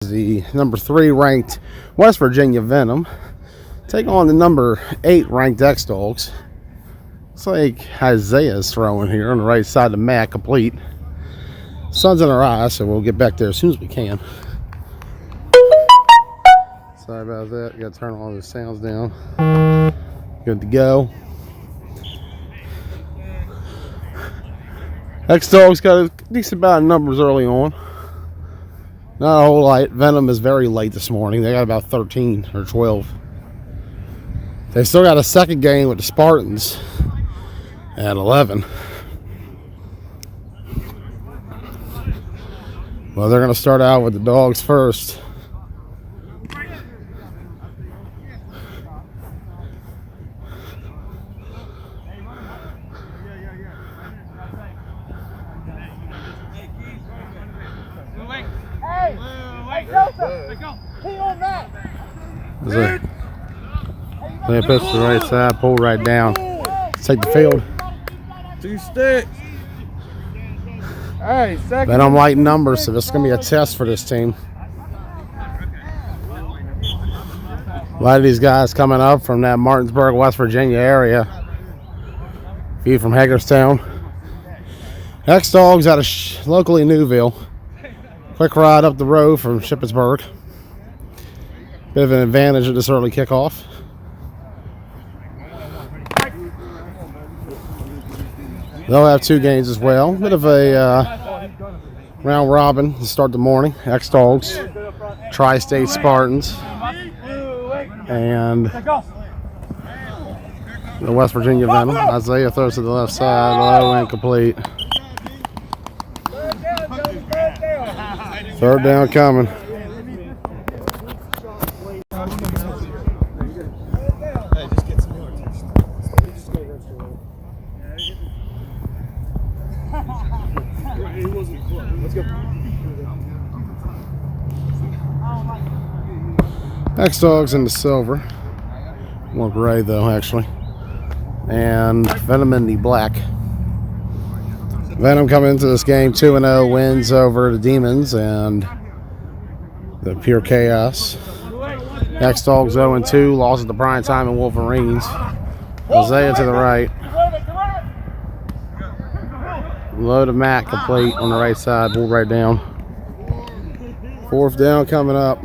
The number 3 ranked West Virginia Venom take on the number 8 ranked X-Dawgs. Looks like Isaiah's throwing here on the right side of the mat, complete. Sun's in our eyes, so we'll get back there as soon as we can. Sorry about that. Got to turn all the sounds down. Good to go. X-Dawgs got a decent amount of numbers early on. Not a whole lot. Venom is very late this morning. They got about 13 or 12. They still got a second game with the Spartans at 11. Well, they're going to start out with the Dogs first. They pitch to the right side, pull right down. Let's take the field. 2 sticks. All right, second. Venom light numbers, so this is going to be a test for this team. A lot of these guys coming up from that Martinsburg, West Virginia area. A few from Hagerstown. X-Dawgs out of locally Newville. Quick ride up the road from Shippensburg. Bit of an advantage at this early kickoff. They'll have 2 games as well. Bit of a round robin to start the morning. X-Dawgs, Tri-State Spartans, and the West Virginia Venom. Isaiah throws to the left side, low and complete. Third down coming. X-Dawgs in the silver. More gray though, actually. And Venom in the black. Venom coming into this game 2-0, wins over the Demons and the Pure Chaos. X-Dawgs 0-2, lost at the prime time in Wolverines. Isaiah to the right. Low to Matt, complete on the right side, pulled right down. 4th down coming up.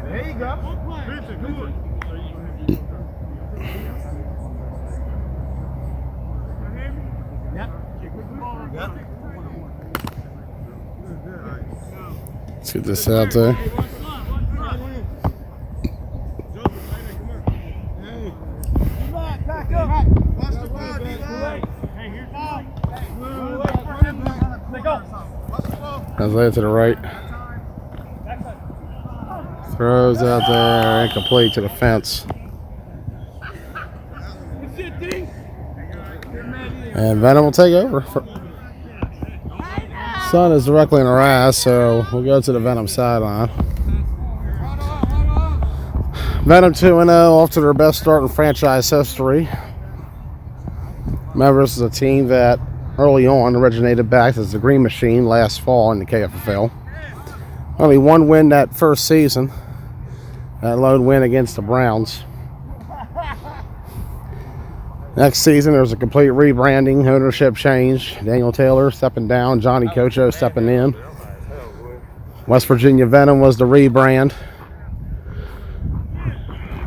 There you go. Let's get this out there. Isaiah to the right. Throws out there, incomplete to the fence. And Venom will take over. Sun is directly in our eyes, so we'll go to the Venom sideline. Venom 2-0, off to their best start in franchise history. Remember, this is a team that early on originated back as the Green Machine last fall in the KFFL. Only 1 win that first season. That lone win against the Browns. Next season, there was a complete rebranding, ownership change. Daniel Taylor stepping down, Johnny Cocho stepping in. West Virginia Venom was the rebrand.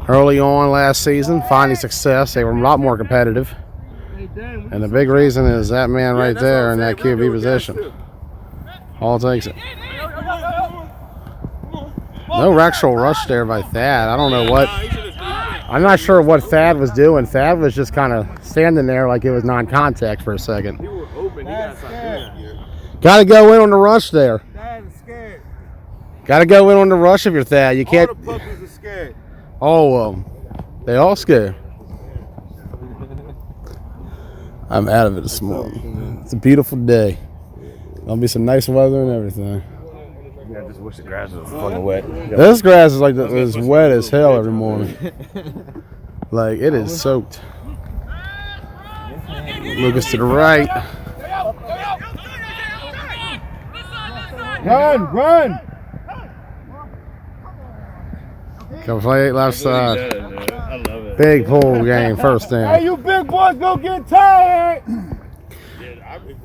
Early on last season, finding success, they were a lot more competitive. And the big reason is that man right there in that QB position. All takes it. No actual rush there by Thad. I don't know what. I'm not sure what Thad was doing. Thad was just kind of standing there like it was non-contact for a second. Got to go in on the rush there. Got to go in on the rush if you're Thad. You can't. All the puppies are scared. All of them. They all scared. I'm out of it this morning. It's a beautiful day. Gonna be some nice weather and everything. Yeah, I just wish the grass was fucking wet. This grass is like as wet as hell every morning. Like it is soaked. Lucas to the right. Run! Come play left side. I love it. Big pool game, first down. Hey, you big boys go get tired.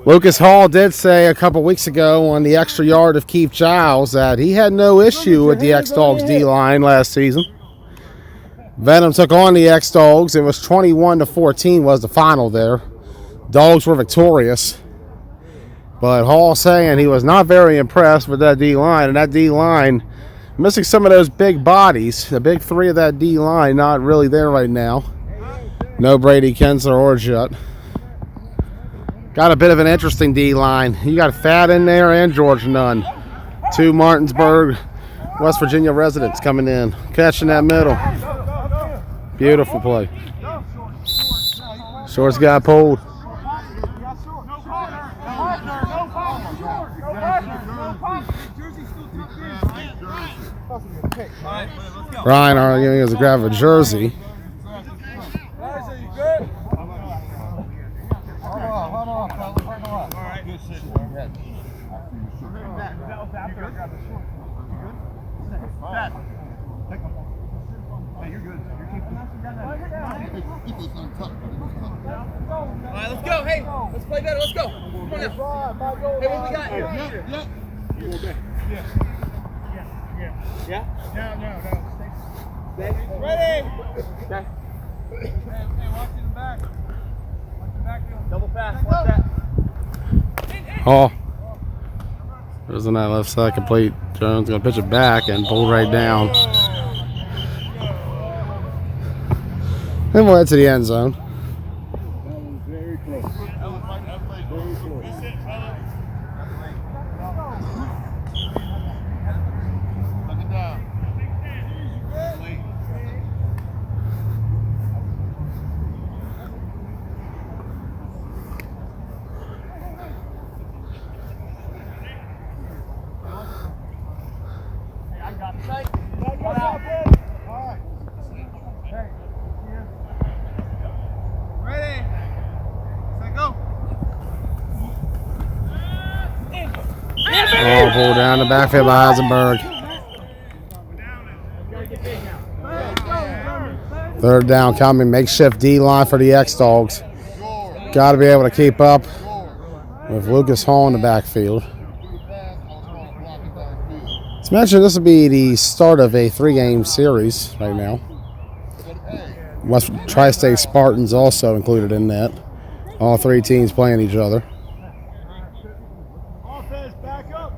Lucas Hall did say a couple weeks ago on the extra yard of Keith Giles that he had no issue with the X-Dawgs D-line last season. Venom took on the X-Dawgs. It was 21-14 was the final there. Dogs were victorious. But Hall saying he was not very impressed with that D-line, and that D-line missing some of those big bodies. The big three of that D-line not really there right now. No Brady Kensler or Judd. Got a bit of an interesting D-line. You got Thad in there and George Nunn. Two Martinsburg, West Virginia residents coming in. Catching that middle. Beautiful play. Shorts got pulled. Ryan arguing as a grab a jersey. Alright, let's go. Hey, let's play better. Let's go. Come on now. Hey, what we got here? Yeah? No. Stay. Ready? Okay. Hey, watch in the back. Watch the backfield. Double pass. Watch that. Oh. There's on that left side complete. Jones going to pitch it back and pull right down. Then we'll head to the end zone. Very close. Looking down. I got it. Ready? Set, go. Oh, pull down the backfield by Heisenberg. Third down coming. Makeshift D-line for the X-Dawgs. Got to be able to keep up with Lucas Hall in the backfield. Let's mention this will be the start of a 3-game series right now. West Tri-State Spartans also included in that. All three teams playing each other. Offense, back up.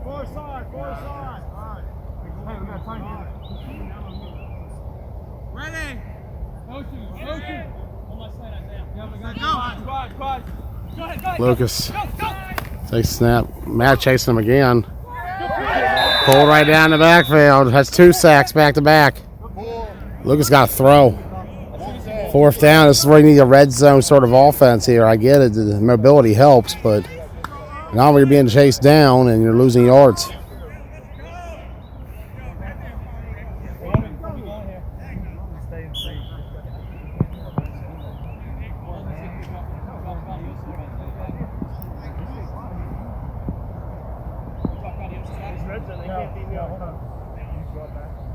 Far side. All right. Hey, we got time here. Ready? Motion. On my side, Isaiah. Quad. Go ahead. Lucas Go. takes a snap. Matt chasing him again. Pulled right down the backfield. Has 2 sacks back to back. Lucas got a throw. Fourth down. This is where you need a red zone sort of offense here. I get it. The mobility helps, but now when you're being chased down and you're losing yards.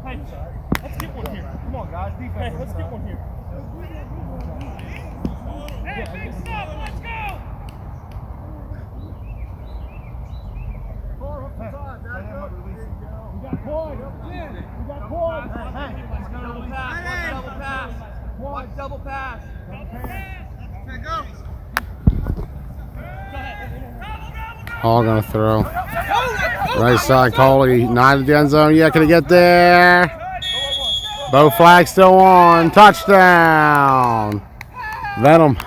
Hey, let's get one here. Come on, guys. Defense. Hey, let's get one here. Hey, big stop. Let's go. We got Boyd. Hey, let's go. Double pass. Watch double pass. Okay, go. Hall gonna throw. Right side, Coley. Not at the end zone yet. Can he get there? Both flags still on. Touchdown. Venom.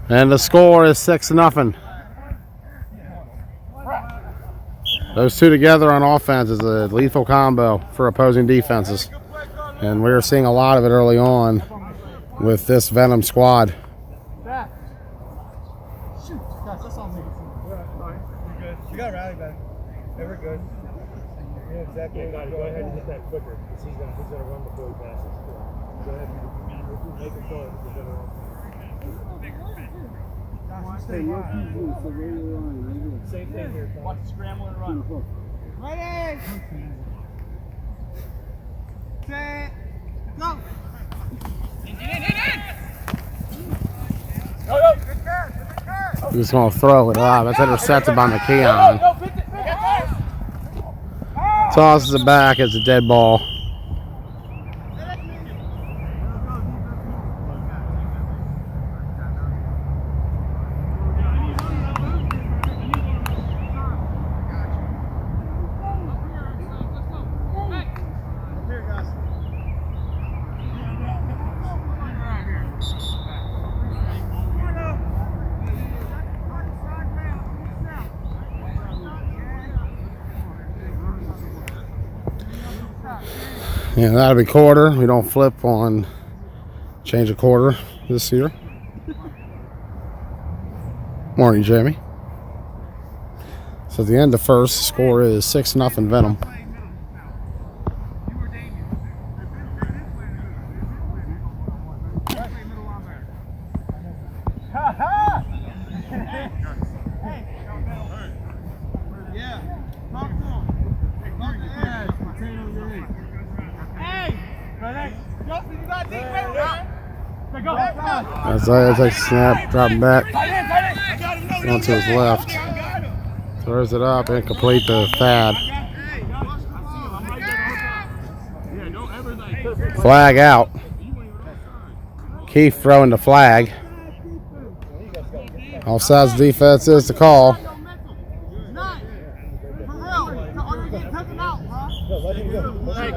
And the score is 6-0. Those two together on offense is a lethal combo for opposing defenses. And we're seeing a lot of it early on with this Venom squad. You got rally back. Exactly. Go ahead and hit that quicker. He's gonna run before he passes. Go ahead and make him throw it. He's gonna run. Same thing here. Watch the scramble and run. Ready? Set. Go. He's just going to throw it up. It's intercepted by McKeon. Tosses it back. It's a dead ball. Yeah, that'll be quarter. We don't flip on change a quarter this year. Morning, Jamie. So at the end of the first, the score is 6-0 Venom. Isaiah takes a snap, dropping back, going to his left, throws it up, incomplete to Thad. Flag out. Keith throwing the flag. Offsides defense is the call. Hey,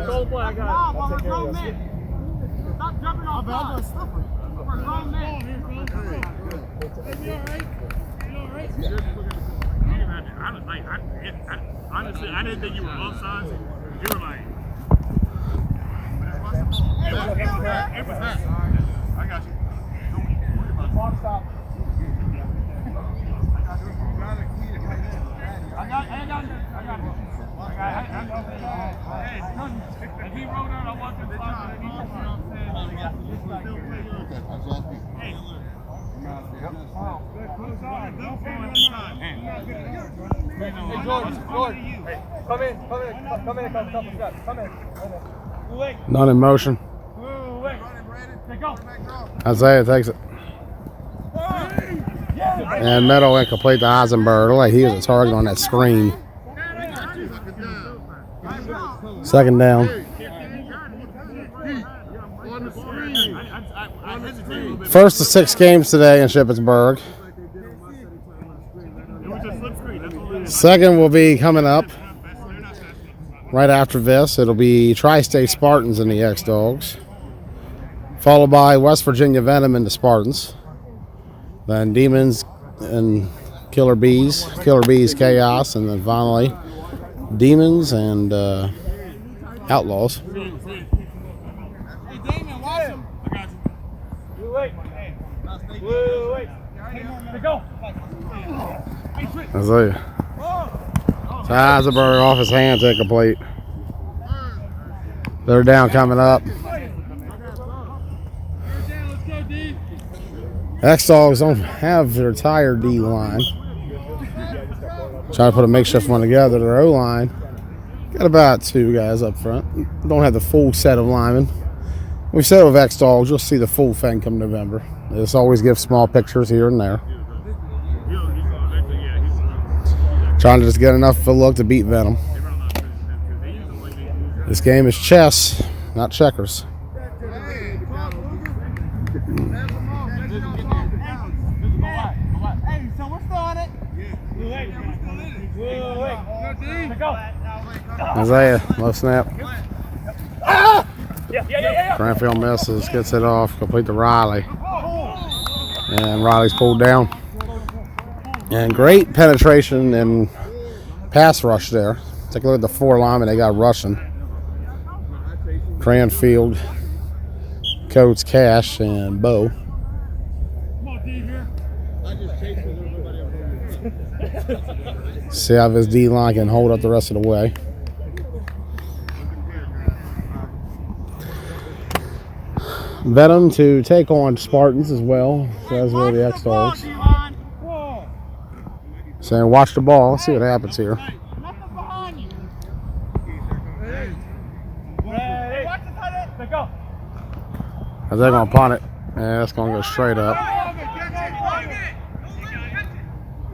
call the play. I got it. I'll take care of it. Stop jumping off. We're grown men. Honestly, I didn't think you were offsides. You were like, it was that. I got you. Clock stop. I got it. If he wrote out, I want him to talk to him. Hey, George, come in a couple steps. Come in. None in motion. Isaiah takes it. And Meadow incomplete to Eisenberg. Like he was a target on that screen. Second down. First of 6 games today in Shippensburg. Second will be coming up right after this. It'll be Tri-State Spartans and the X-Dawgs, followed by West Virginia Venom and the Spartans. Then Demons and Killer Bees Chaos, and then finally Demons and Outlaws. Hey, Damien, watch him. I got you. Wait. Go. Isaiah. Eisenberg off his hands, incomplete. They're down coming up. X-Dawgs don't have their entire D line. Trying to put a makeshift one together. Their O line got about 2 guys up front. Don't have the full set of linemen. We said with X-Dawgs, you'll see the full thing come November. They just always give small pictures here and there. Trying to just get enough of a look to beat Venom. This game is chess, not checkers. Hey, so we're still on it? Isaiah, low snap. Cranfield misses, gets it off, complete to Riley. And Riley's pulled down. And great penetration and pass rush there. Take a look at the 4 linemen they got rushing. Cranfield, Coates, Cash, and Bo. See how this D-line can hold up the rest of the way. Venom to take on Spartans as well. So that's where the X-Dawgs. Saying watch the ball. Let's see what happens here. Are they going to punt it? Yeah, that's going to go straight up.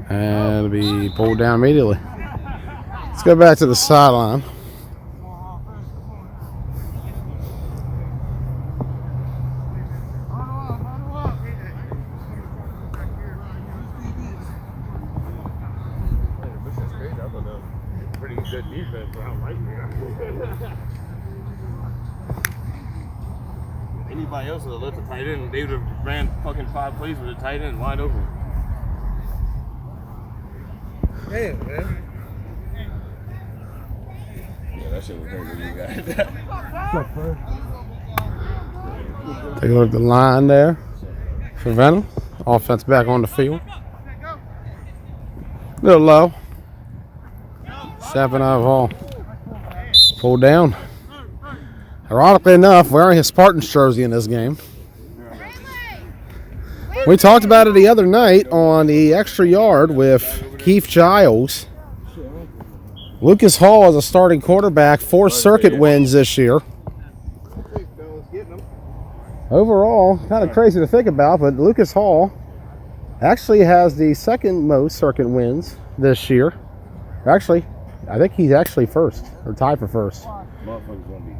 And be pulled down immediately. Let's go back to the sideline. Pretty good defense for how light we are. Anybody else would have left the tight end, they would have ran fucking 5 plays with the tight end wide open. Damn, man. Yeah, that shit was hurting you guys. Take a look at the line there for Venom. Offense back on the field. A little low. 7 overall. Pulled down. Ironically enough, wearing his Spartans jersey in this game. We talked about it the other night on the extra yard with Keith Giles. Lucas Hall is a starting quarterback, 4 circuit wins this year. Overall, kind of crazy to think about, but Lucas Hall actually has the second most circuit wins this year. Actually, I think he's actually first, or tied for first.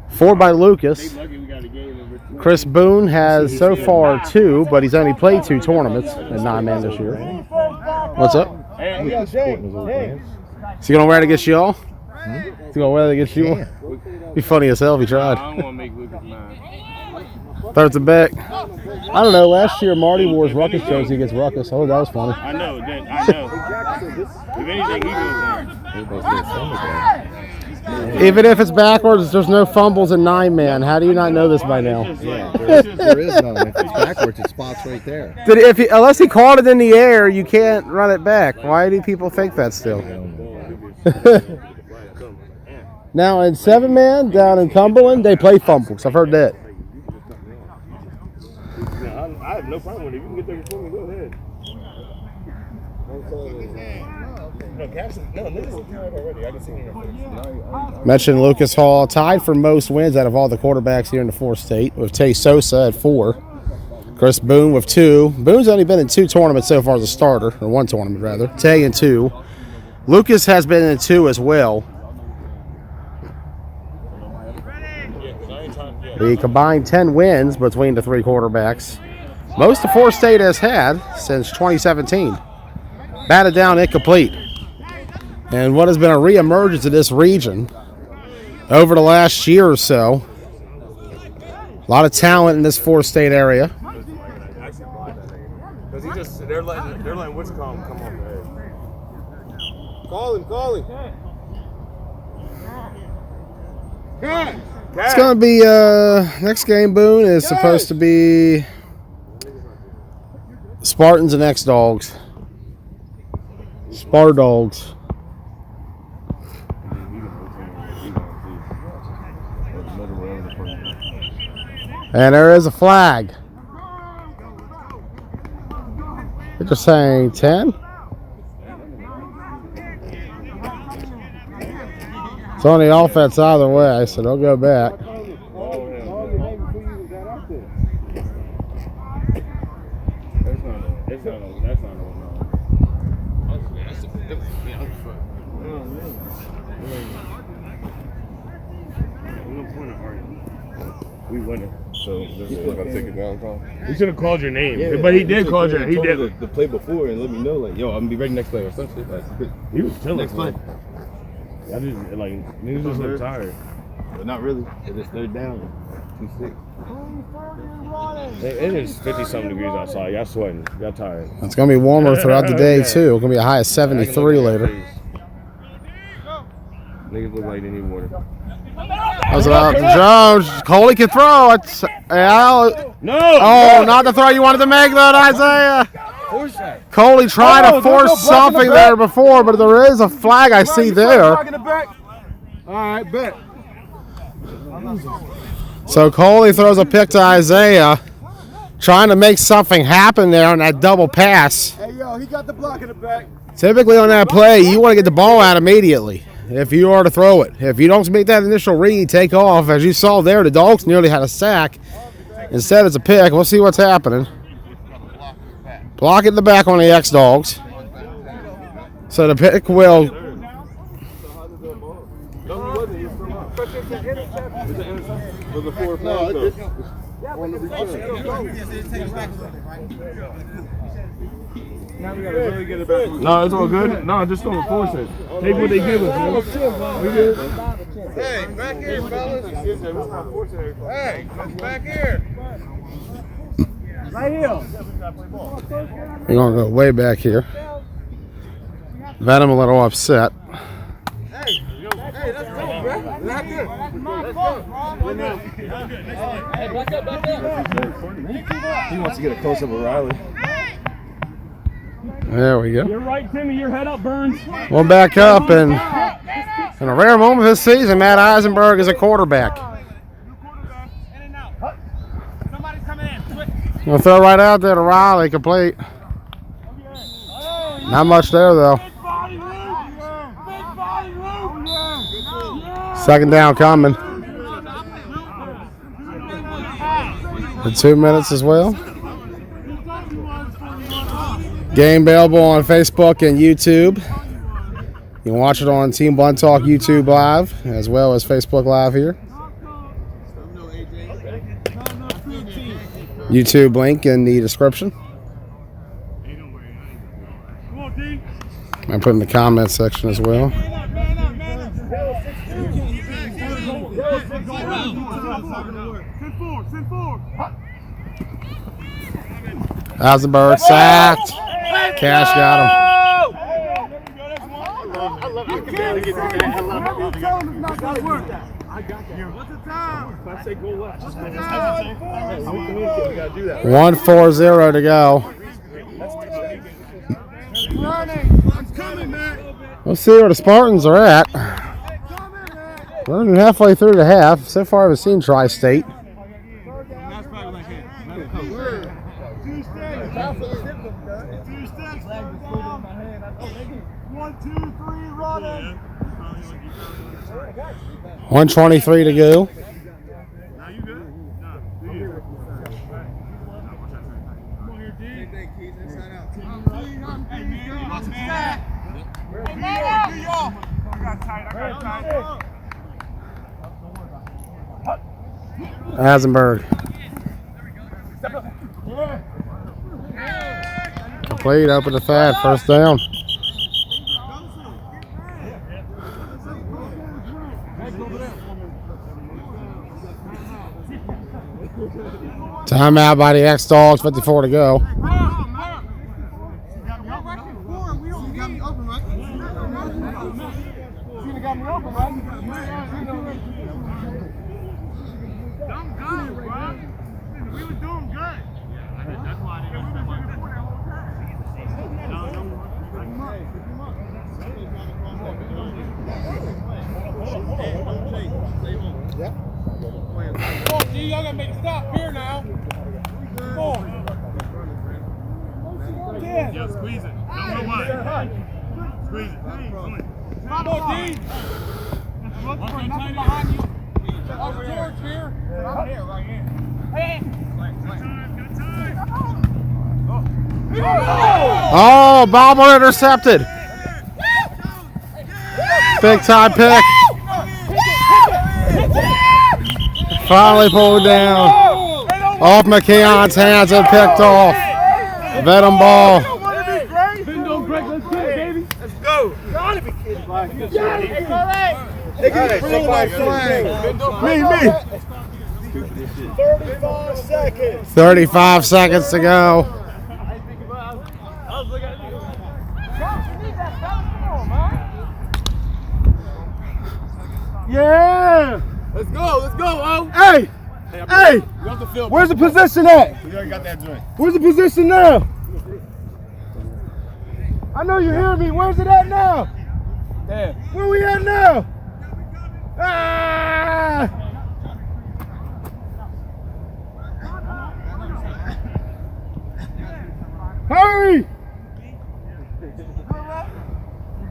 4 by Lucas. Chris Boone has so far 2, but he's only played 2 tournaments at 9-man this year. What's up? Is he going to wear it against y'all? Is he going to wear it against you? Be funny as hell if he tried. I don't want to make Lucas mad. Thirds and back. I don't know. Last year, Marty wore his Ruckus jersey against Ruckus. Oh, that was funny. I know. I know. If anything, he goes on. Even if it's backwards, there's no fumbles in 9-man. How do you not know this by now? Yeah, there is none. If it's backwards, it spots right there. Unless he caught it in the air, you can't run it back. Why do people think that still? Now in 7-man down in Cumberland, they play fumbles. I've heard that. I have no problem with it. If you can get there before me, go ahead. No, niggas are tired already. I can see him. Mentioned Lucas Hall, tied for most wins out of all the quarterbacks here in the 4th state, with Tay Sosa at 4. Chris Boone with 2. Boone's only been in 2 tournaments so far as a starter, or 1 tournament rather. Tay in 2. Lucas has been in 2 as well. The combined 10 wins between the 3 quarterbacks. Most the 4th state has had since 2017. Batted down, incomplete. And what has been a reemergence of this region over the last year or so. A lot of talent in this 4th state area. Because they're letting Wichita come off the edge. Call him. It's going to be, next game, Boone, is supposed to be Spartans and X-Dawgs. Spar-Dogs. And there is a flag. They're just saying 10. It's on the offense either way, so they'll go back. We won it. So he's still gonna take it down, Tom. He should have called your name, but he did call your. He did the play before and let me know, like, yo, I'm gonna be ready next play or something. Like, he was chilling. Next play. I just niggas just look tired. But not really. It just 3rd down. 2-6. It is 50-something degrees outside. Y'all sweating. Y'all tired. It's going to be warmer throughout the day, too. It's going to be a high of 73 later. Niggas look like they need water. How's about Jones? Coley can throw. No! Oh, not the throw you wanted to make, though, Isaiah. Force that. Coley tried to force something there before, but there is a flag I see there. All right, bet. So Coley throws a pick to Isaiah, trying to make something happen there on that double pass. Hey, yo, he got the block in the back. Typically on that play, you want to get the ball out immediately if you are to throw it. If you don't make that initial read, take off. As you saw there, the Dogs nearly had a sack. Instead, it's a pick. We'll see what's happening. Block in the back on the X-Dawgs. So the pick will... No, it's all good. No, just don't force it. Take what they give us, man. Hey, back here, fellas. Hey, back here. Right here. We're going to go way back here. Venom a little upset. Hey, let's go, bro. Back here. Let's go. He wants to get a close-up of Riley. There we go. You're right, Timmy. Your head up, Burns. We'll back up, and in a rare moment this season, Matt Eisenberg is a quarterback. We'll throw right out there to Riley, complete. Not much there, though. Second down coming. For 2 minutes as well. Game available on Facebook and YouTube. You can watch it on Team Blunt Talk YouTube Live as well as Facebook Live here. YouTube link in the description. I put in the comment section as well. Eisenberg sacked. Cash got him. What's the time? If I say go left, just go left. We gotta do that. 1:40 to go. I'm coming, man. We'll see where the Spartans are at. We're only halfway through the half. So far, I haven't seen Tri-State. That's probably like it. Two sticks. 1, 2, 3, running. 1:23 to go. Now you good? No. Do you? Come on here, D. Hey, man, watch the sack. Hey, man, I got tight. Eisenberg. Complete, open to Thad, first down. Timeout by the X-Dawgs, 54 to go. We was doing good. That's why I didn't Come on, D, y'all gotta make a stop here now. Come on. Yeah, squeeze it. Don't go wide. Squeeze it. Come on, D. Nothing behind you. Oh, George here. Right here, right here. Hey. Good time. Oh, bobble intercepted. Big time pick. Finally pulled down. Off McKeon's hands and picked off. Venom ball. Let's go. Hey, somebody flag. Me. 35 seconds. 35 seconds to go. Yeah. Let's go, oh. Hey. Where's the position at? We already got that joint. Where's the position now? I know you hear me. Where's it at now? There. Where we at now? Ah! Hurry!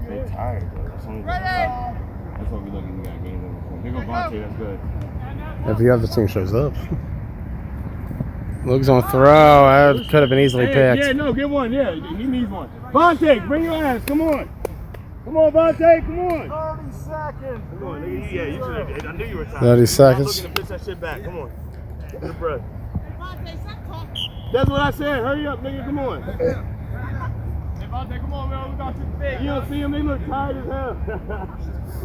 They tired, though. That's only that's what we looking at game number 4. Here go Vontae, that's good. If the other team shows up. Luke's on throw. That could have been easily picked. Yeah, no, get one. Yeah, he needs one. Vontae, bring your ass. Come on. Come on, Vontae. Come on. 30 seconds. Come on, nigga. Yeah, you should have. I knew you were tired. 30 seconds. I'm looking to pitch that shit back. Come on. Get a breath. That's what I said. Hurry up, nigga. Come on. Hey, Vontae, come on, man. We got you big. You don't see him? They look tired as hell.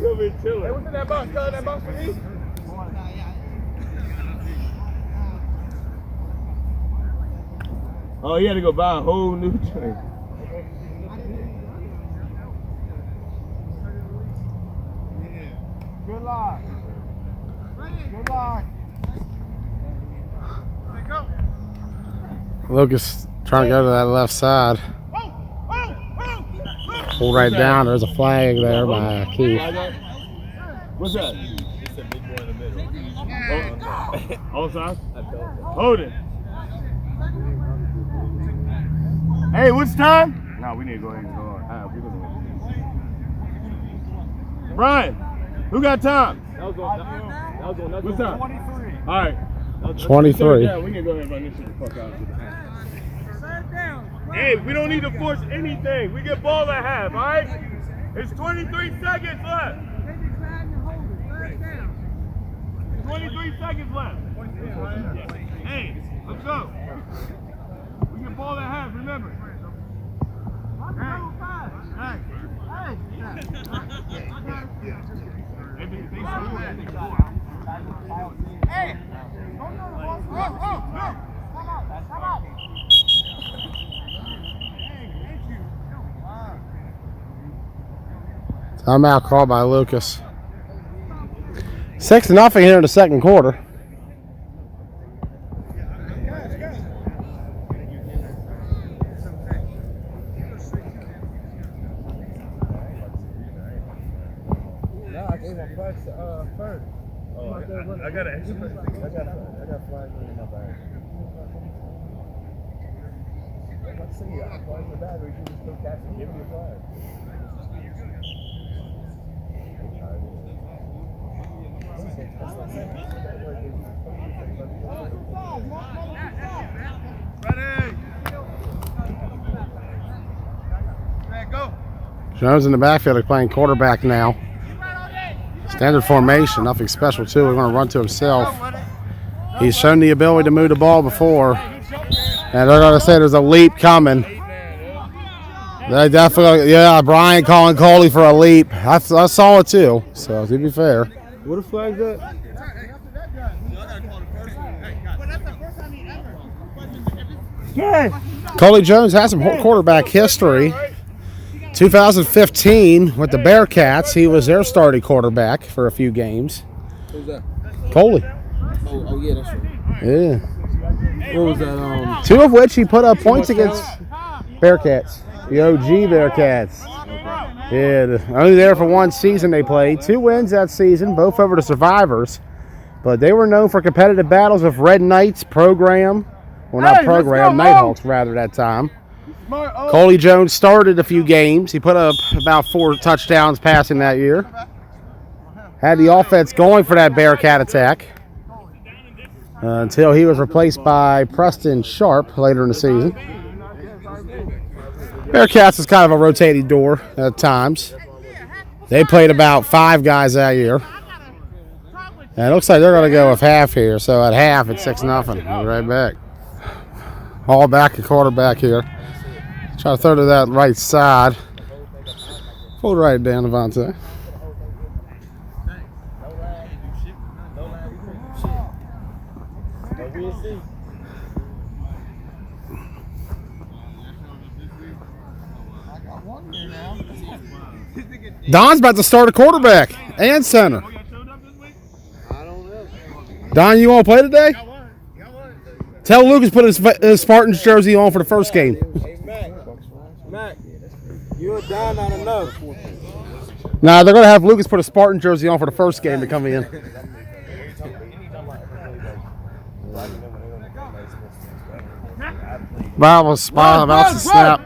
You'll be chilling. Hey, what's in that box? Color that box for me? Oh, he had to go buy a whole new train. Good luck. Good luck. Go. Lucas trying to go to that left side. Pull right down. There's a flag there by Keith. What's that? All sides? Hold it. Hey, what's time? No, we need to go ahead and go on. Brian, who got time? What's time? 23. All right. 23. Yeah, we can go ahead and run this shit the fuck out. Hey, we don't need to force anything. We get ball at half, all right? It's 23 seconds left. 23 seconds left. Hey, let's go. We get ball at half, remember. Hey! Timeout called by Lucas. 6-0 here in the second quarter. Oh, I got an extra. I got flags in my bag. Let's see. I flag in the bag, or you can just go catch and give me a flag. Ready? Go. Jones in the backfield is playing quarterback now. Standard formation, nothing special too. We're going to run to himself. He's shown the ability to move the ball before. And they're going to say there's a leap coming. They definitely, yeah, Brian calling Coley for a leap. I saw it too, so to be fair. What a flag's that? Yeah. Coley Jones has some quarterback history. 2015 with the Bearcats, he was their starting quarterback for a few games. Who's that? Coley. Oh yeah, that's right. Yeah. What was that? 2 of which he put up points against Bearcats. The OG Bearcats. Yeah, only there for one season they played. 2 wins that season, both over the Survivors. But they were known for competitive battles with Red Knights program. Well, not program, Nighthawks rather that time. Coley Jones started a few games. He put up about 4 touchdowns passing that year. Had the offense going for that Bearcat attack until he was replaced by Preston Sharp later in the season. Bearcats is kind of a rotating door at times. They played about 5 guys that year. And it looks like they're going to go with half here. So at half, it's 6-0. We'll be right back. All back at quarterback here. Try to throw to that right side. Hold right down, Devontae. Don's about to start a quarterback and center. Don, you want to play today? Tell Lucas put his Spartans jersey on for the first game. Mac. You're down, not enough. Nah, they're gonna have Lucas put a Spartan jersey on for the first game to come in. Bob's about to snap.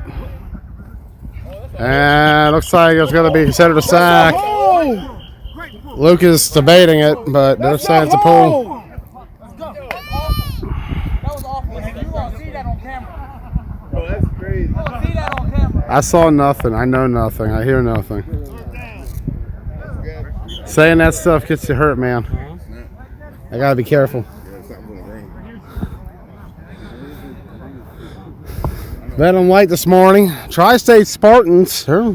And looks like it's going to be considered a sack. Lucas debating it, but they're saying it's a pull. Let's go. That was awful. You won't see that on camera. Oh, that's crazy. You won't see that on camera. I saw nothing. I know nothing. I hear nothing. Saying that stuff gets you hurt, man. I got to be careful. Venom light this morning. Tri-State Spartans, they're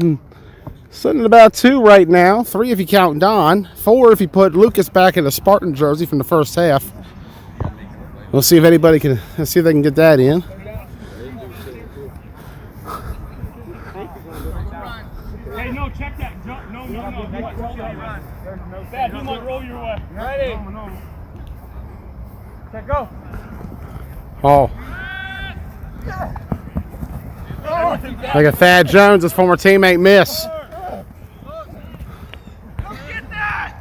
sitting at about 2 right now. 3 if you count Don. 4 if you put Lucas back in a Spartan jersey from the first half. We'll see if anybody can, let's see if they can get that in. Hey, no, check that. No. Bad, he might roll your way. Ready? Check, go. Oh. Like a Thad Jones, his former teammate, miss.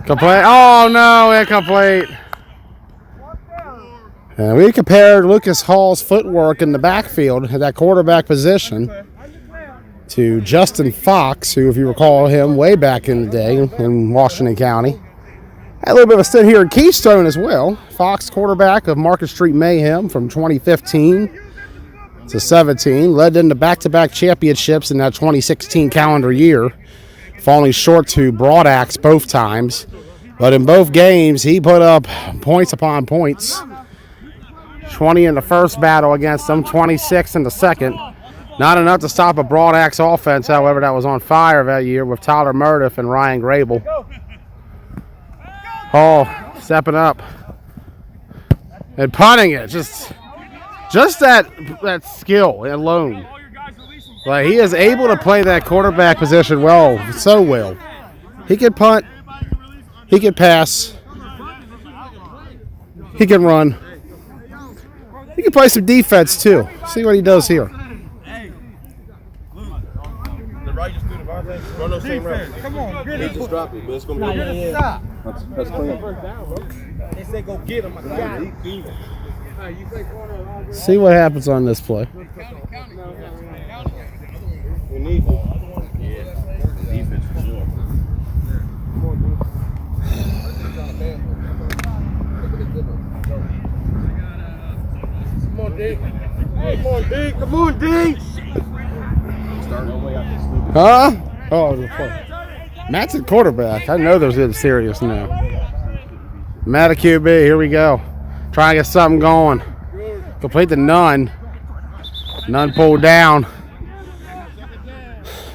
Complete. Oh no, incomplete. And we compared Lucas Hall's footwork in the backfield at that quarterback position to Justin Fox, who, if you recall him, way back in the day in Washington County. Had a little bit of a stint here in Keystone as well. Fox, quarterback of Market Street Mayhem from 2015 to 17, led into back-to-back championships in that 2016 calendar year, falling short to Broadaxe both times. But in both games, he put up points upon points. 20 in the first battle against them, 26 in the second. Not enough to stop a Broadaxe offense, however, that was on fire that year with Tyler Murdiff and Ryan Grable. Hall stepping up and punting it. Just that skill alone. Like, he is able to play that quarterback position well, so well. He can punt, he can pass, he can run. He can play some defense too. See what he does here. Run those same routes. Come on, get He it. just dropped it, but it's going to be okay. Stop. That's clean. They say go get him. I got him. See what happens on this play. We need to. Defense for sure. Come on, D. Come on, D. Come on, D. Huh? Oh, the play. Matt's at quarterback. I know they're getting serious now. Matt at QB. Here we go. Try and get something going. Complete the Nunn. Nunn pulled down.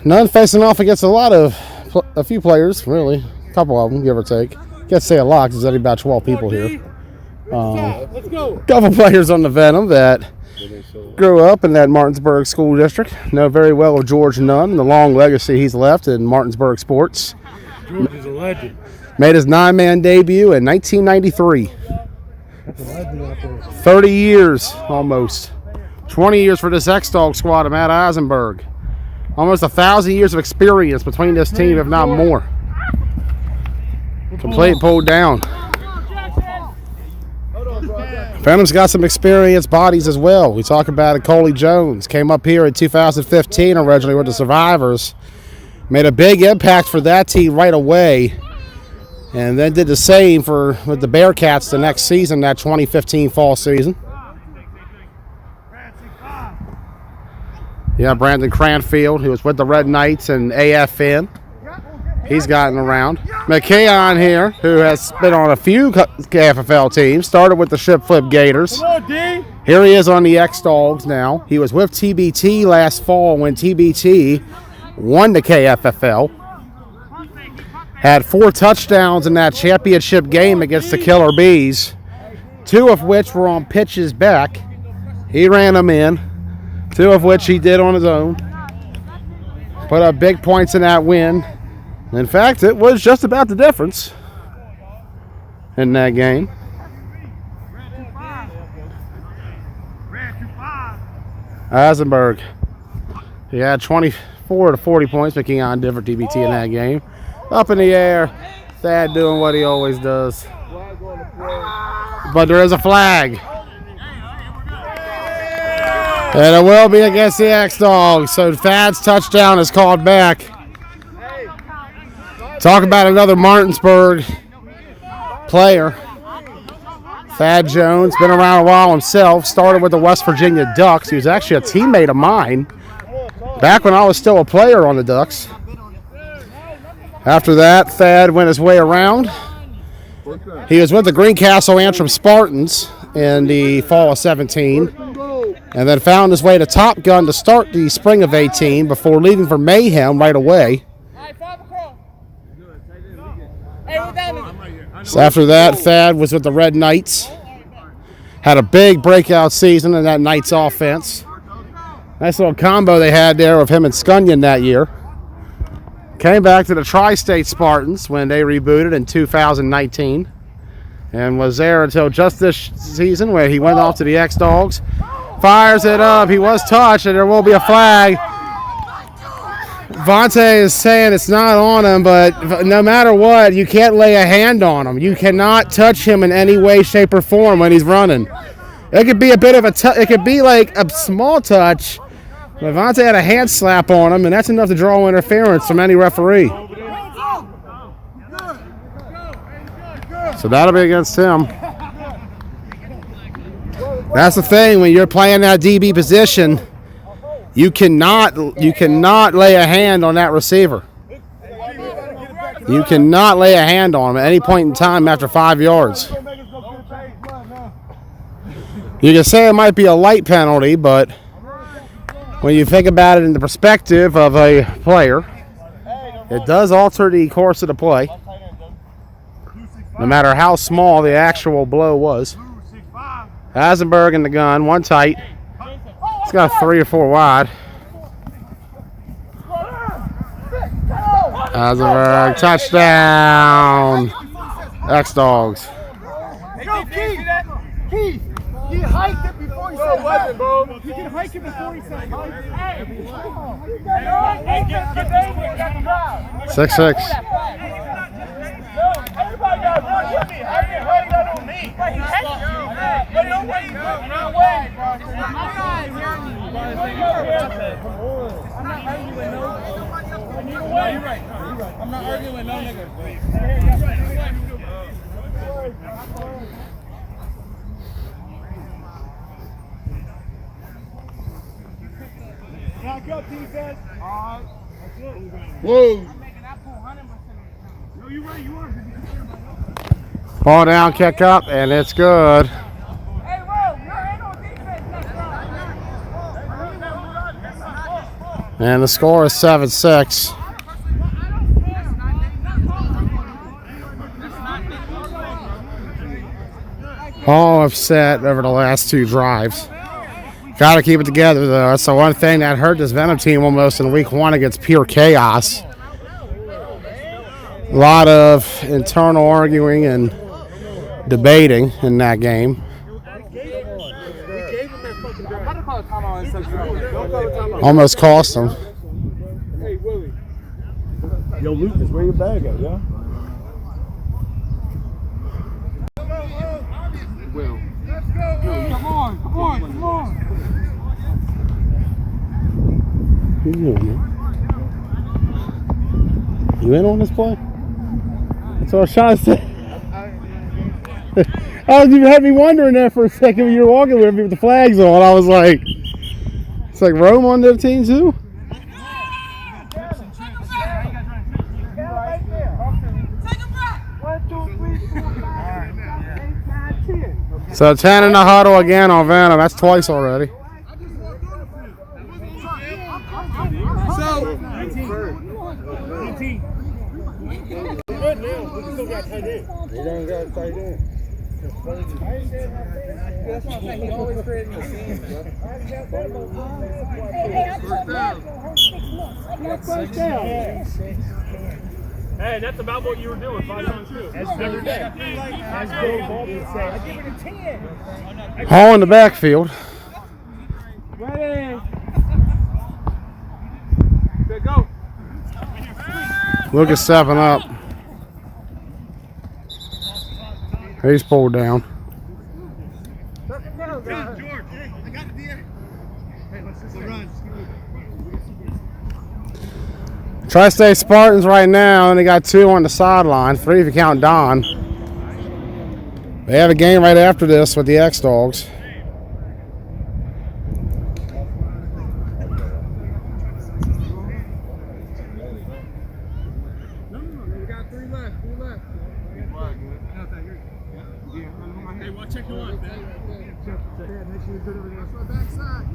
Nunn facing off against a few players, really. A couple of them, give or take. Can't say a lot because there's only about 12 people here. Let's go. Couple players on the Venom that grew up in that Martinsburg school district. Know very well of George Nunn and the long legacy he's left in Martinsburg sports. George is a legend. Made his 9-man debut in 1993. 30 years almost. 20 years for this X-Dawgs squad of Matt Eisenberg. Almost 1,000 years of experience between this team, if not more. Complete pulled down. Venom's got some experienced bodies as well. We talk about it. Coley Jones came up here in 2015 originally with the Survivors. Made a big impact for that team right away. And then did the same with the Bearcats the next season, that 2015 fall season. Yeah, Brandon Cranfield, who was with the Red Knights and AFN. He's gotten around. McKeon here, who has been on a few KFFL teams. Started with the Ship Flip Gators. Come on, D. Here he is on the X-Dawgs now. He was with TBT last fall when TBT won the KFFL. Had 4 touchdowns in that championship game against the Killer Bees, 2 of which were on pitches back. He ran them in, 2 of which he did on his own. Put up big points in that win. In fact, it was just about the difference in that game. Eisenberg. He had 25 4 to 40 points, but Keon different DBT in that game. Up in the air, Thad doing what he always does. But there is a flag. And it will be against the X-Dawgs. So Thad's touchdown is called back. Talk about another Martinsburg player. Thad Jones, been around a while himself. Started with the West Virginia Ducks. He was actually a teammate of mine back when I was still a player on the Ducks. After that, Thad went his way around. He was with the Greencastle Antrim Spartans in the fall of 17, and then found his way to Top Gun to start the spring of 18 before leaving for Mayhem right away. So after that, Thad was with the Red Knights. Had a big breakout season in that Knights offense. Nice little combo they had there of him and Scunyon that year. Came back to the Tri-State Spartans when they rebooted in 2019. And was there until just this season where he went off to the X-Dawgs. Fires it up. He was touched, and there will be a flag. Vontae is saying it's not on him, but no matter what, you can't lay a hand on him. You cannot touch him in any way, shape, or form when he's running. It could be a bit of it could be like a small touch, but Vontae had a hand slap on him, and that's enough to draw interference from any referee. So that'll be against him. That's the thing when you're playing that DB position. You cannot lay a hand on that receiver. You cannot lay a hand on him at any point in time after 5 yards. You can say it might be a light penalty, but when you think about it in the perspective of a player, it does alter the course of the play, no matter how small the actual blow was. Hasenberg in the gun, one tight. He's got 3 or 4 wide. Hasenberg, touchdown. X-Dawgs. Go, Keith! Keith! He hiked it before he said hike. You can hike it before he said hike. Hey, get 6'6". Everybody got to run with me. How you got on me? But no way. No way. I'm not arguing with no. You're right. I'm not arguing with no nigga. Back up, defense. All right. That's it. Whoa. No, you're right. You are. Ball down, kick up, and it's good. Hey, Ro, you're in on defense next time. And the score is 7-6. All upset over the last 2 drives. Got to keep it together, though. That's the one thing that hurt this Venom team almost in week 1 against pure chaos. A lot of internal arguing and debating in that game. Almost cost them. Hey, Willie. Yo, Lucas, where your bag at, yeah? Come on. What are you doing, man? You in on this play? That's what I was trying to say. You had me wondering there for a second when you were walking with me with the flags on. I was like, it's like Rome on their team too? So 10 in the huddle again on Venom. That's twice already. You don't got tight end. That's what I'm saying. He always creating the scene. Hey, that's about what you were doing 5 times too. Every day. As Bill Baldwin said, I give it a 10. Hall in the backfield. Ready. Good, go. Lucas stepping up. He's pulled down. Tri-State Spartans right now, and they got 2 on the sideline, 3 if you count Don. They have a game right after this with the X-Dawgs. Check your line, man. Make sure you're good over there. Backside.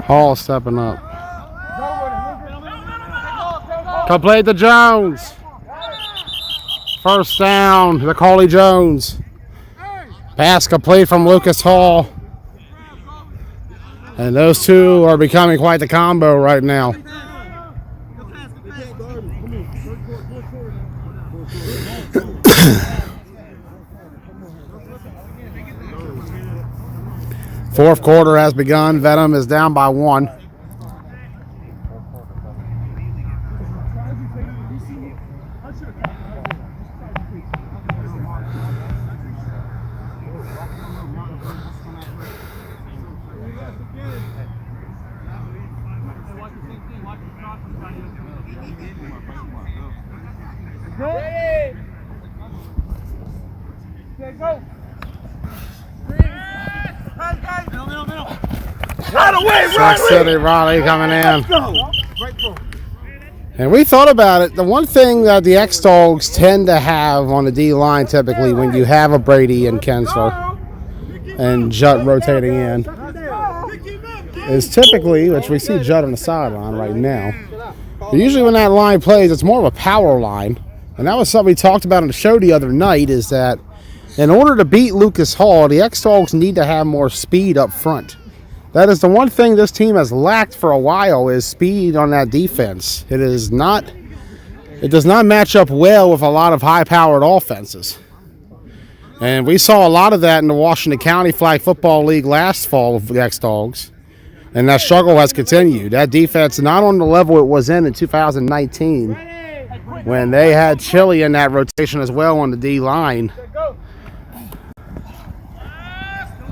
Hall stepping up. Complete to Jones. First down to Coley Jones. Pass complete from Lucas Hall. And those two are becoming quite the combo right now. Fourth quarter has begun. Venom is down by 1. Sac City Raleigh coming in. And we thought about it. The one thing that the X-Dawgs tend to have on the D-line typically when you have a Brady and Kensler and Judd rotating in is typically, which we see Judd on the sideline right now, but usually when that line plays, it's more of a power line. And that was something we talked about on the show the other night, is that in order to beat Lucas Hall, the X-Dawgs need to have more speed up front. That is the one thing this team has lacked for a while, is speed on that defense. It does not match up well with a lot of high-powered offenses. And we saw a lot of that in the Washington County Flag Football League last fall with the X-Dawgs. And that struggle has continued. That defense not on the level it was in 2019 when they had Chili in that rotation as well on the D-line.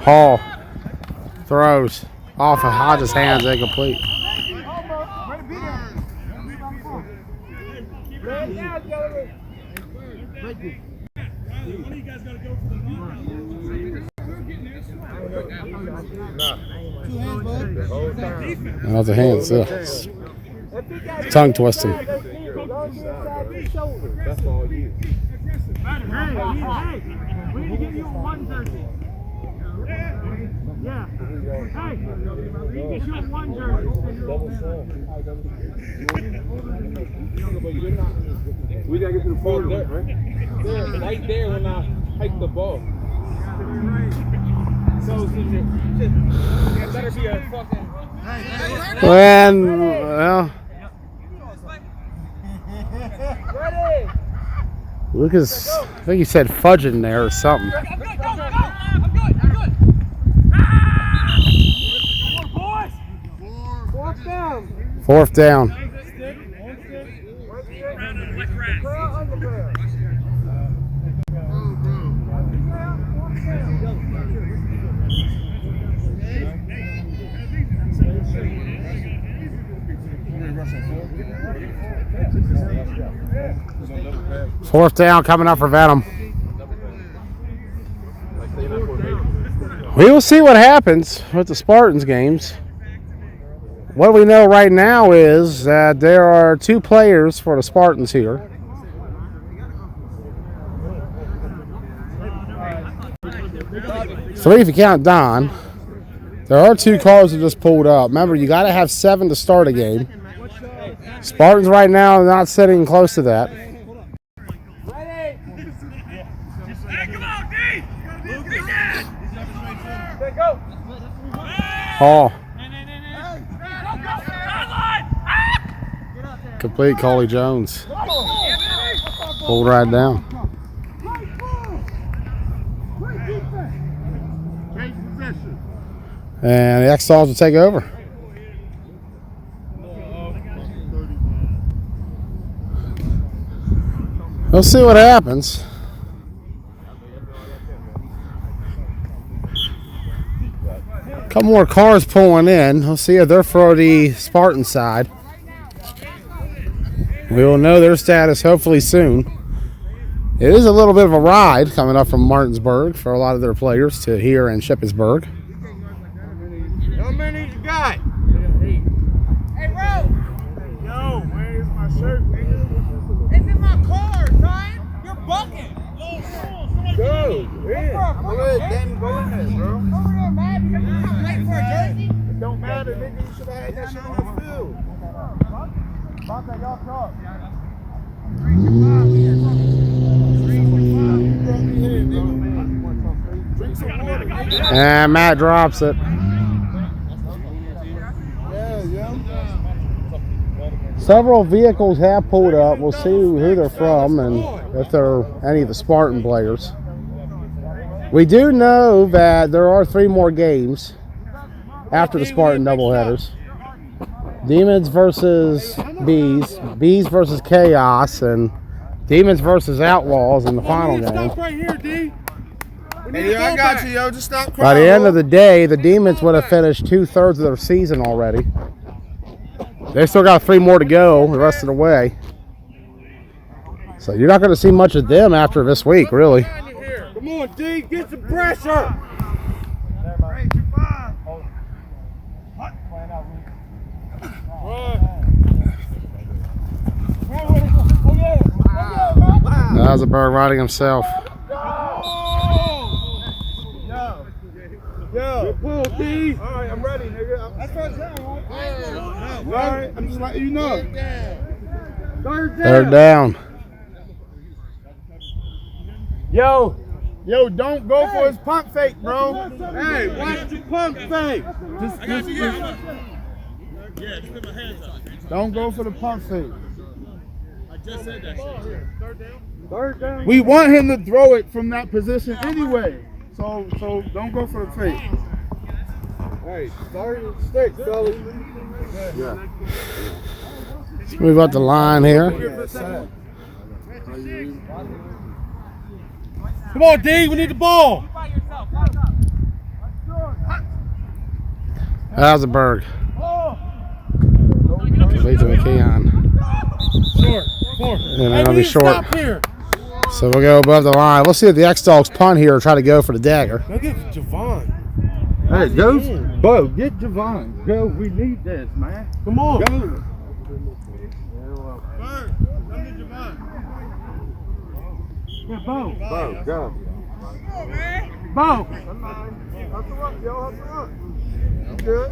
Hall throws off of Hodges' hands, incomplete. That was a hand, so tongue twisting. That's all you. Hey, we need to give you a 1 jersey. Yeah. Hey, we get you a 1 jersey. We gotta get to the ball there, right? There, right there when I hike the ball. So it better be a fucking. Well, Lucas, I think he said fudge in there or something. I'm good. Fourth down. Fourth down coming up for Venom. We will see what happens with the Spartans games. What we know right now is that there are 2 players for the Spartans here. Three if you count Don. There are 2 cars that just pulled up. Remember, you got to have 7 to start a game. Spartans right now are not sitting close to that. Hall. Complete Coley Jones. Pulled right down. And the X-Dawgs will take over. We'll see what happens. A couple more cars pulling in. We'll see if they're for the Spartan side. We will know their status hopefully soon. It is a little bit of a ride coming up from Martinsburg for a lot of their players to here in Shippensburg. How many you got? Hey, Ro! Yo, where's my shirt, nigga? It's in my car, son! You're bucking! Go, yeah. Go ahead, then go in there, bro. Over there, man, because you're not late for a jersey. It don't matter, nigga. You should have had that shit on the field. Drink some water, nigga. And Matt drops it. Several vehicles have pulled up. We'll see who they're from and if they're any of the Spartan players. We do know that there are 3 more games after the Spartan doubleheaders. Demons versus Bees, Bees versus Chaos, and Demons versus Outlaws in the final game. Stop right here, D. Hey, yo, I got you, yo. Just stop crying. By the end of the day, the Demons would have finished 2/3 of their season already. They still got 3 more to go the rest of the way. So you're not going to see much of them after this week, really. Come on, D. Get some pressure. That was a bird riding himself. Yo, pull, D. All right, I'm ready, nigga. That's first down, right? All right, I'm just letting you know. Third down. Yo, don't go for his pump fake, bro. Hey, watch the pump fake. Don't go for the pump fake. I just said that shit. Third down. We want him to throw it from that position anyway. So don't go for the fake. Hey, third and 6, fellas. Yeah. Let's move up the line here. Come on, D. We need the ball. That was a bird. Lead to McKeon. Short. And it'll be short. Stop here. So we'll go above the line. We'll see if the X-Dawgs punt here or try to go for the dagger. Go get Javon. Hey, go. Bo, get Javon. Go. We need this, man. Come on. Go. Bird, come get Javon. Yeah, Bo. Bo, go. Come on, man. Bo. Hustle up, yo. Hustle up. Good.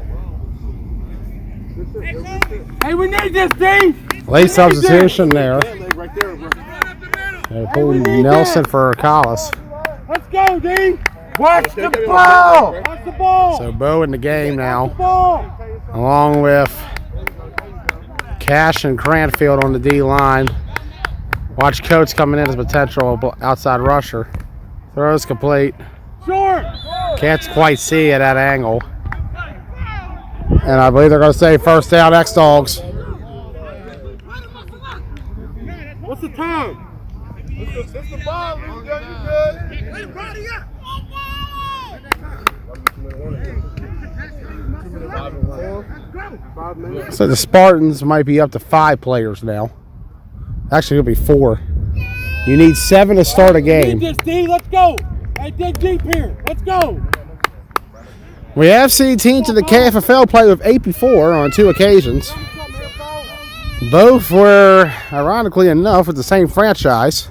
Hey, we need this, D. Late substitution there. Right there, bro. They pulled Nelson for Collis. Let's go, D. Watch the ball. Watch the ball. So Bo in the game now, Ball. along with Cash and Cranfield on the D line. Watch Coates coming in as a potential outside rusher. Throws complete. Short. Can't quite see at that angle. And I believe they're going to say first down X-Dawgs. What's the time? It's the ball. You good? Hey, body up. So the Spartans might be up to 5 players now. Actually, it'll be 4. You need 7 to start a game. Need this, D. Let's go. Hey, dig deep here. Let's go. We have seen teams in the KFFL play with 8 before on 2 occasions. Both were, ironically enough, with the same franchise.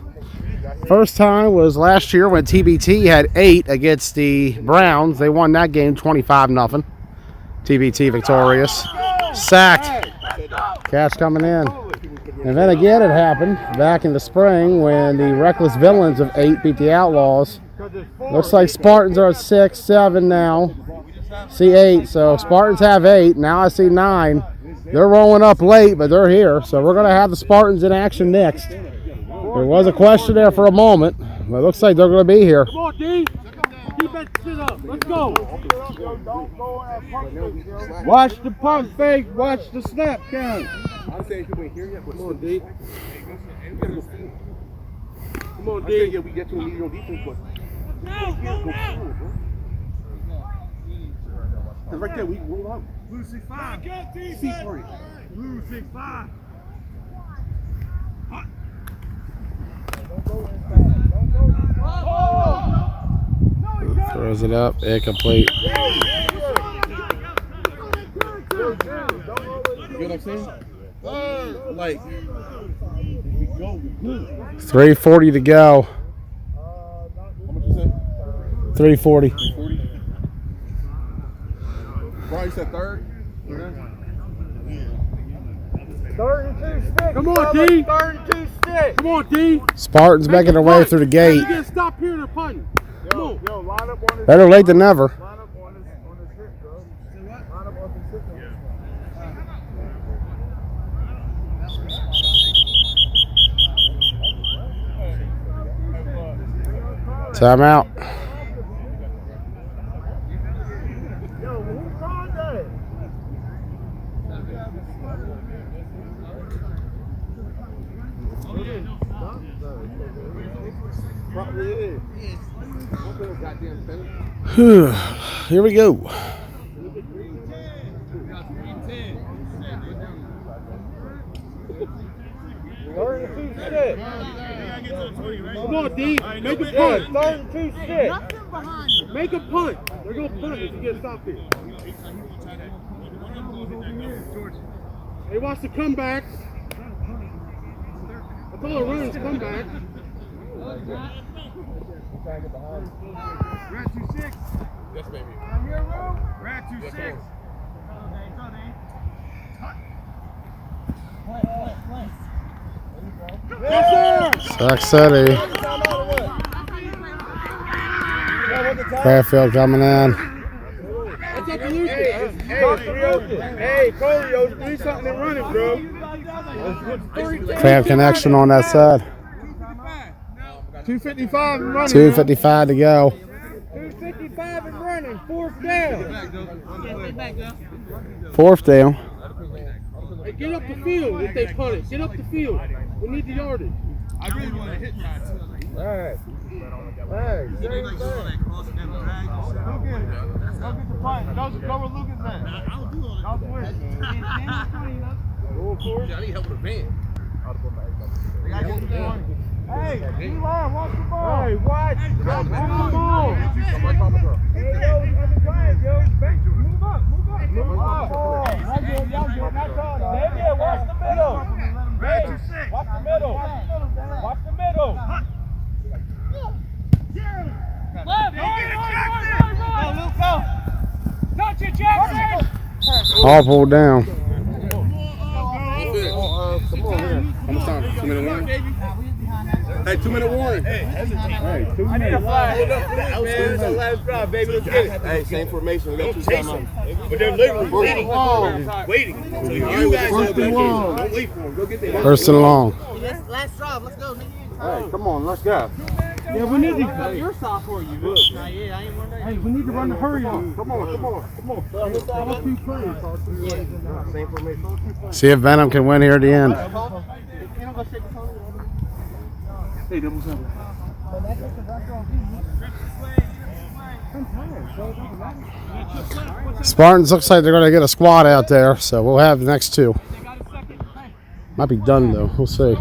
First time was last year when TBT had 8 against the Browns. They won that game 25-0. TBT victorious. Sacked. Catch coming in. And then again it happened back in the spring when the Reckless Villains of 8 beat the Outlaws. Looks like Spartans are at 6, 7 now. See 8. So Spartans have 8. Now I see 9. They're rolling up late, but they're here. So we're going to have the Spartans in action next. There was a question there for a moment, but it looks like they're going to be here. Come on, D. Keep that shit up. Let's go. Watch the pump fake. Watch the snap count. I'm saying you ain't here yet. Come on, D. Come on, D. Yeah, we get to a lead on defense, but because right there, we roll out. Blue 6-5. Blue 6-5. Throws it up, incomplete. You know what I'm saying? Like, if we go, we good. 3:40 to go. How much you say? 3:40. 40. Brian said third. Third and 2 sticks. Come on, brother. D. Third and 2 sticks. Come on, D. Spartans making their way through the gate. You gotta stop here and punting. Come on. Yo, line up on his. Better late than never. Line up on his hip, bro. Line up on his hip. Timeout. Yo, who called that? Probably is. Here we go. Third and 2 sticks. Come on, D. Make a Yeah, punt. third and 2 sticks. Make a punt. They're going to punt if you get stopped here. He wants to come back. That's all it runs, come back. We're at 2-6. Yes, baby. We're at 2-6. Yes, sir. Sack City. KFFL coming in. That's up to Lucas. Hey, Colio, 3-something and running, bro. Clamp connection on that side. 255 and running. 2:55 to go. 255 and running. Fourth down. Fourth down. Hey, get up the field if they punt it. Get up the field. We need the yardage. I really want to hit that. All right. Hey, Go get the punt. Go where Lucas at. I need help with a van. Hey, D-line, watch the ball. Hey, watch. Watch the ball. Hey, yo, other flag, yo. Move up. Move up. Y'all good. Not y'all. Yeah, watch the middle. Hey, watch the middle. Watch the middle. All pulled down. Come on here. I'm sorry. 2-minute warning. Hey, 2-minute warning. Hey, 2 minutes. I need a flag. That was good. That's the last drive, baby. Let's get it. Hey, same formation. We got 2 timeouts. But they're literally waiting. Waiting. So you guys go back in. Don't wait for them. Go get them. First and long. Last drive. Let's go. Hey, come on. Let's go. Yeah, we need to. Your stop for you. Hey, we need to run the hurry on. Come on. Same formation. See if Venom can win here at the end. Hey, double seven. Spartans looks like they're going to get a squad out there, so we'll have the next two. Might be done though. We'll see.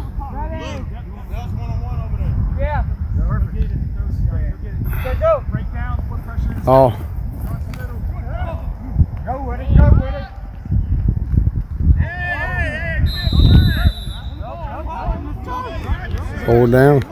Oh. Go with it. Hold down.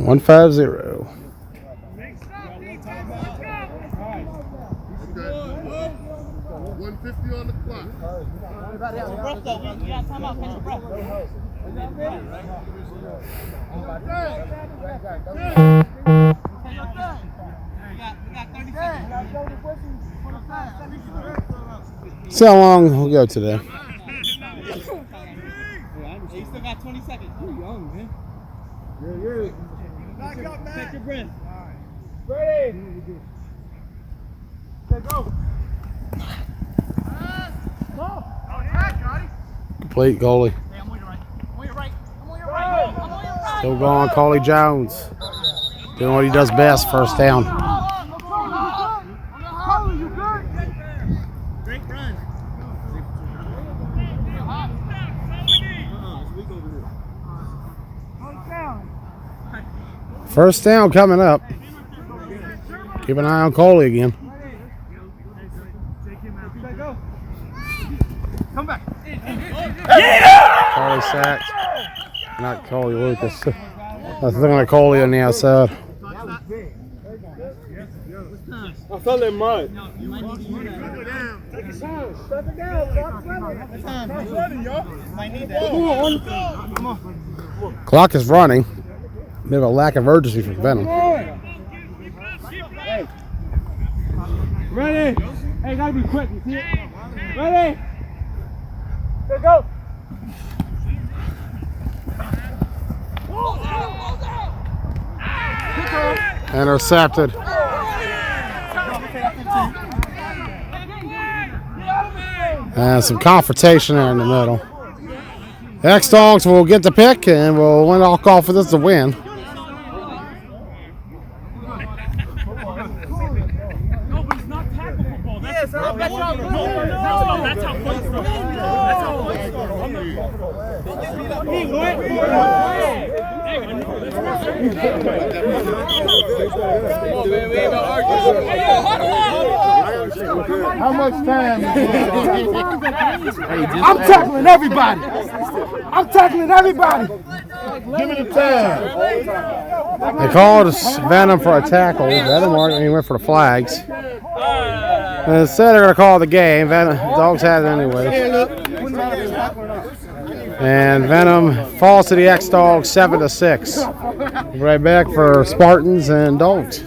One 5-0. 150 on the clock. See how long we'll go today. You still got 20 seconds. You're young, man. Back up, man. Take your breath. Ready? Okay, go. Complete goalie. Hey, I'm on your right. I'm on your right. I'm on your right. I'm on your right. Still going, Coley Jones. Doing what he does best, first down. Great run. First down coming up. Keep an eye on Coley again. Come back. Coley sacked. Not Coley Lucas. I was looking at Coley on the outside. I felt it mud. You might need to use that. Take your time. Step it down. Stop running, y'all. Might need that. Come on. Clock is running. Bit of a lack of urgency for Venom. Hey. Ready? Hey, gotta be quick. You see it? Ready? Let's go. Intercepted. And some confrontation there in the middle. X-Dawgs will get the pick and we'll win all call for this to win. How much time? I'm tackling everybody. I'm tackling everybody. Give me the time. They called Venom for a tackle. Venom went for the flags. And instead they're going to call the game. Venom, Dogs had it anyway. And Venom falls to the X-Dawgs 7-6. Right back for Spartans and Dogs.